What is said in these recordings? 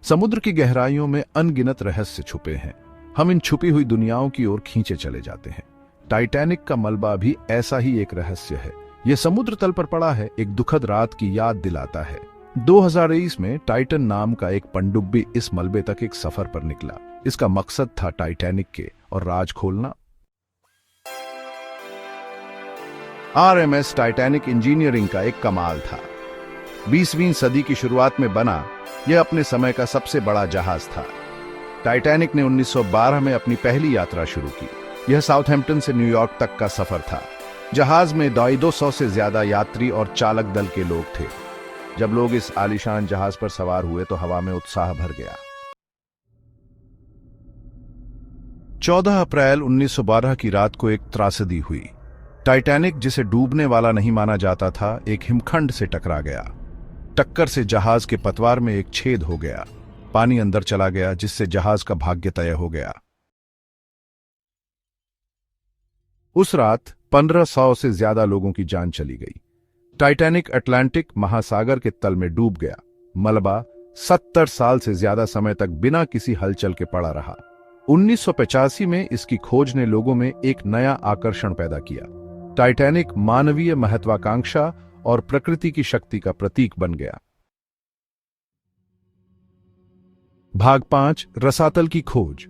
समुद्र की गहराइयों में अनगिनत रहस्य छुपे हैं। हम इन छुपी हुई दुनियाओं की ओर खींचे चले जाते हैं। टाइटैनिक का मलबा भी ऐसा ही एक रहस्य है। यह समुद्र तल पर पड़ा है, एक दुखद रात की याद दिलाता है। 2023 में टाइटन नाम का एक पनडुब्बी इस मलबे तक एक सफर पर निकला। इसका मकसद था टाइटैनिक के और राज खोलना। RMS टाइटैनिक इंजीनियरिंग का एक कमाल था। 20वीं सदी की शुरुआत में बना यह अपने समय का सबसे बड़ा जहाज था। टाइटैनिक ने 1912 में अपनी पहली यात्रा शुरू की। यह साउथहैम्पटन से न्यूयॉर्क तक का सफर था। जहाज में 250 से ज्यादा यात्री और चालक दल के लोग थे। जब लोग इस आलीशान जहाज पर सवार हुए तो हवा में उत्साह भर गया। 14 अप्रैल 1912 की रात को एक त्रासदी हुई। टाइटैनिक, जिसे डूबने वाला नहीं माना जाता था, एक हिमखंड से टकरा गया। टक्कर से जहाज के पतवार में एक छेद हो गया। पानी अंदर चला गया, जिससे जहाज का भाग्य तय हो गया। उस रात 1500 से ज्यादा लोगों की जान चली गई। टाइटैनिक अटलांटिक महासागर के तल में डूब गया। मलबा 70 साल से ज्यादा समय तक बिना किसी हलचल के पड़ा रहा। 1985 में इसकी खोज ने लोगों में एक नया आकर्षण पैदा किया। टाइटैनिक मानवीय महत्वाकांक्षा और प्रकृति की शक्ति का प्रतीक बन गया। भाग 5, रसातल की खोज।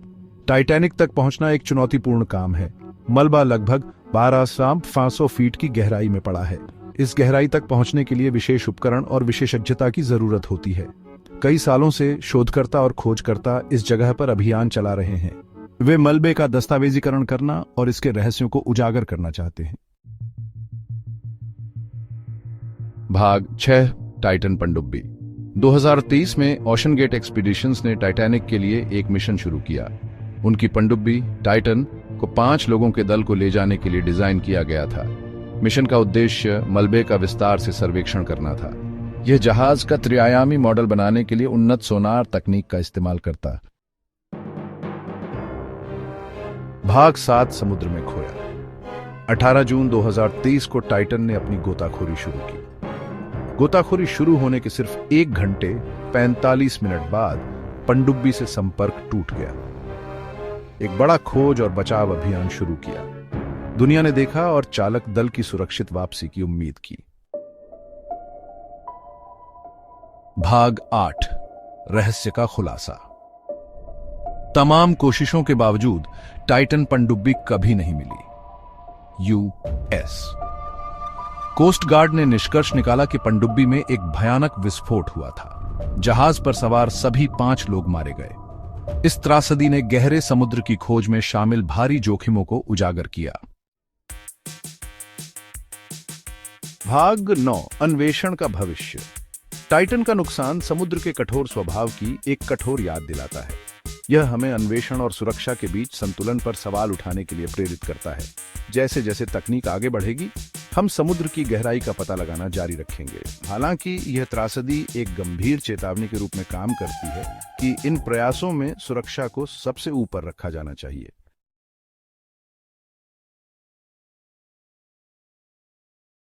टाइटैनिक तक पहुंचना एक चुनौतीपूर्ण काम है। मलबा लगभग 1200 फीट की गहराई में पड़ा है। इस गहराई तक पहुंचने के लिए विशेष उपकरण और विशेषज्ञता की जरूरत होती है। कई सालों से शोधकर्ता और खोजकर्ता इस जगह पर अभियान चला रहे हैं। वे मलबे का दस्तावेजीकरण करना और इसके रहस्यों को उजागर करना चाहते हैं। भाग 6, टाइटन पनडुब्बी। 2023 में ओशन गेट एक्सपीडिशंस ने टाइटैनिक के लिए एक मिशन शुरू किया। उनकी पनडुब्बी टाइटन को 5 लोगों के दल को ले जाने के लिए डिजाइन किया गया था। मिशन का उद्देश्य मलबे का विस्तार से सर्वेक्षण करना था। यह जहाज का त्रिआयामी मॉडल बनाने के लिए उन्नत सोनार तकनीक का इस्तेमाल करता। भाग 7, समुद्र में खोया। 18 जून 2023 को टाइटन ने अपनी गोताखोरी शुरू की। गोताखोरी शुरू होने के सिर्फ 1 घंटे 45 मिनट बाद पनडुब्बी से संपर्क टूट गया। एक बड़ा खोज और बचाव अभियान शुरू किया। दुनिया ने देखा और चालक दल की सुरक्षित वापसी की उम्मीद की। भाग 8, रहस्य का खुलासा। तमाम कोशिशों के बावजूद टाइटन पनडुब्बी कभी नहीं मिली। यूएस कोस्ट गार्ड ने निष्कर्ष निकाला कि पनडुब्बी में एक भयानक विस्फोट हुआ था। जहाज पर सवार सभी 5 लोग मारे गए। इस त्रासदी ने गहरे समुद्र की खोज में शामिल भारी जोखिमों को उजागर किया। भाग 9, अन्वेषण का भविष्य। टाइटन का नुकसान समुद्र के कठोर स्वभाव की एक कठोर याद दिलाता है। यह हमें अन्वेषण और सुरक्षा के बीच संतुलन पर सवाल उठाने के लिए प्रेरित करता है। जैसे जैसे तकनीक आगे बढ़ेगी, हम समुद्र की गहराई का पता लगाना जारी रखेंगे। हालांकि यह त्रासदी एक गंभीर चेतावनी के रूप में काम करती है कि इन प्रयासों में सुरक्षा को सबसे ऊपर रखा जाना चाहिए।